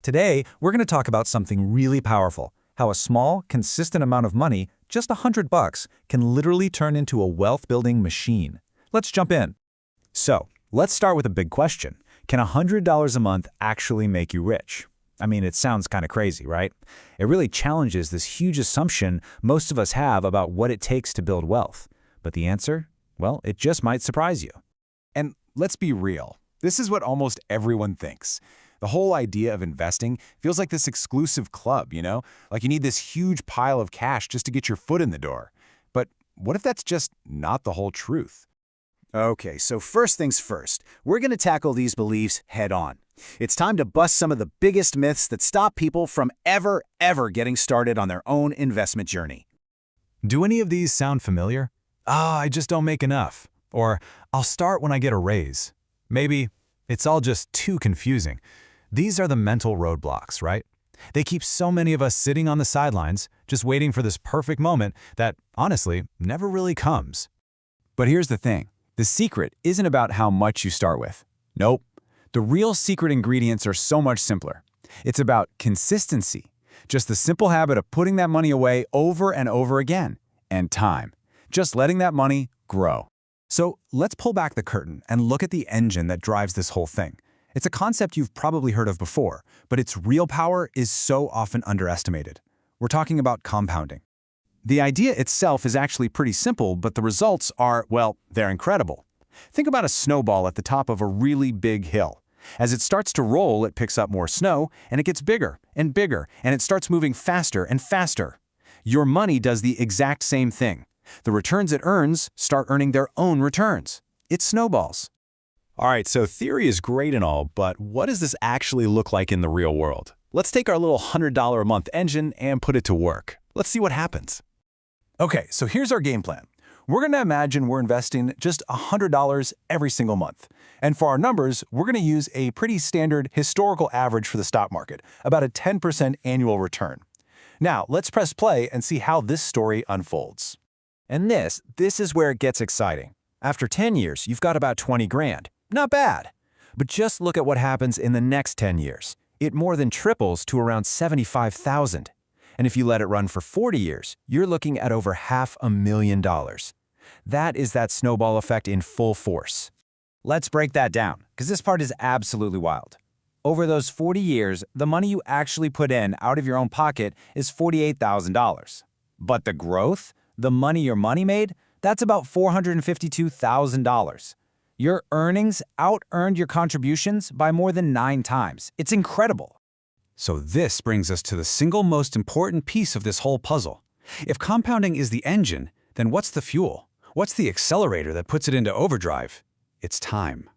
Today, we're going to talk about something really powerful, how a small, consistent amount of money, just $100, can literally turn into a wealth-building machine. Let's jump in. So, let's start with a big question. Can $100 a month actually make you rich? I mean, it sounds kind of crazy, right? It really challenges this huge assumption most of us have about what it takes to build wealth. But the answer? Well, it just might surprise you. And let's be real. This is what almost everyone thinks. The whole idea of investing feels like this exclusive club, Like you need this huge pile of cash just to get your foot in the door. But what if that's just not the whole truth? Okay, so first things first, we're going to tackle these beliefs head on. It's time to bust some of the biggest myths that stop people from ever getting started on their own investment journey. Do any of these sound familiar? I just don't make enough. Or, I'll start when I get a raise. Maybe it's all just too confusing. These are the mental roadblocks, right? They keep so many of us sitting on the sidelines, just waiting for this perfect moment that, honestly, never really comes. But here's the thing. The secret isn't about how much you start with. Nope. The real secret ingredients are so much simpler. It's about consistency. Just the simple habit of putting that money away over and over again. And time. Just letting that money grow. So let's pull back the curtain and look at the engine that drives this whole thing. It's a concept you've probably heard of before, but its real power is so often underestimated. We're talking about compounding. The idea itself is actually pretty simple, but the results are, well, they're incredible. Think about a snowball at the top of a really big hill. As it starts to roll, it picks up more snow, and it gets bigger and bigger, and it starts moving faster and faster. Your money does the exact same thing. The returns it earns start earning their own returns. It snowballs. All right, so theory is great and all, but what does this actually look like in the real world? Let's take our little $100 a month engine and put it to work. Let's see what happens. Okay, so here's our game plan. We're going to imagine we're investing just $100 every single month. And for our numbers, we're going to use a pretty standard historical average for the stock market, about a 10% annual return. Now, let's press play and see how this story unfolds. And this is where it gets exciting. After 10 years, you've got about 20 grand. Not bad. But just look at what happens in the next 10 years. It more than triples to around 75,000. And if you let it run for 40 years, you're looking at over $500,000. That is that snowball effect in full force. Let's break that down, because this part is absolutely wild. Over those 40 years, the money you actually put in out of your own pocket is $48,000. But the growth, the money your money made, that's about $452,000. Your earnings out-earned your contributions by more than 9 times. It's incredible. So this brings us to the single most important piece of this whole puzzle. If compounding is the engine, then what's the fuel? What's the accelerator that puts it into overdrive? It's time.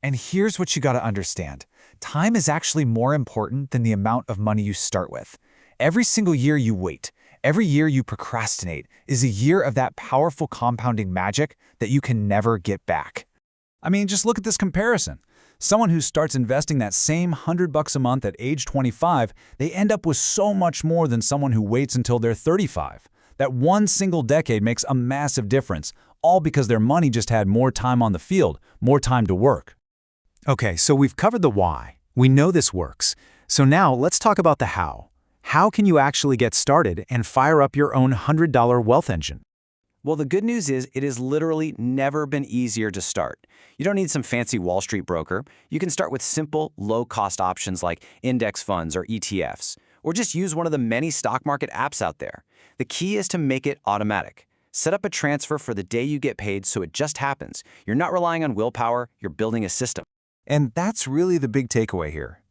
And here's what you got to understand. Time is actually more important than the amount of money you start with. Every single year you wait, every year you procrastinate, is a year of that powerful compounding magic that you can never get back. I mean, just look at this comparison. Someone who starts investing that same $100 a month at age 25, they end up with so much more than someone who waits until they're 35. That one single decade makes a massive difference, all because their money just had more time on the field, more time to work. Okay, so we've covered the why. We know this works. So now let's talk about the how. How can you actually get started and fire up your own $100 wealth engine? Well, the good news is it has literally never been easier to start. You don't need some fancy Wall Street broker. You can start with simple, low-cost options like index funds or ETFs, or just use one of the many stock market apps out there. The key is to make it automatic. Set up a transfer for the day you get paid so it just happens. You're not relying on willpower, you're building a system. And that's really the big takeaway here.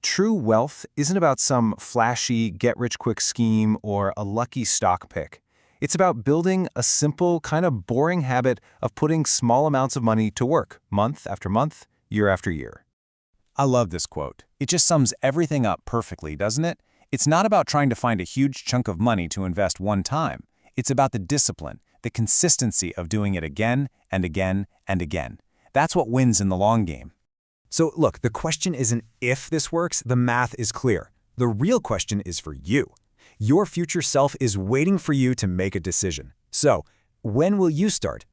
True wealth isn't about some flashy get-rich-quick scheme or a lucky stock pick. It's about building a simple, kind of boring habit of putting small amounts of money to work, month after month, year after year. I love this quote. It just sums everything up perfectly, doesn't it? It's not about trying to find a huge chunk of money to invest one time. It's about the discipline, the consistency of doing it again and again and again. That's what wins in the long game. So look, the question isn't if this works, the math is clear. The real question is for you. Your future self is waiting for you to make a decision. So, when will you start?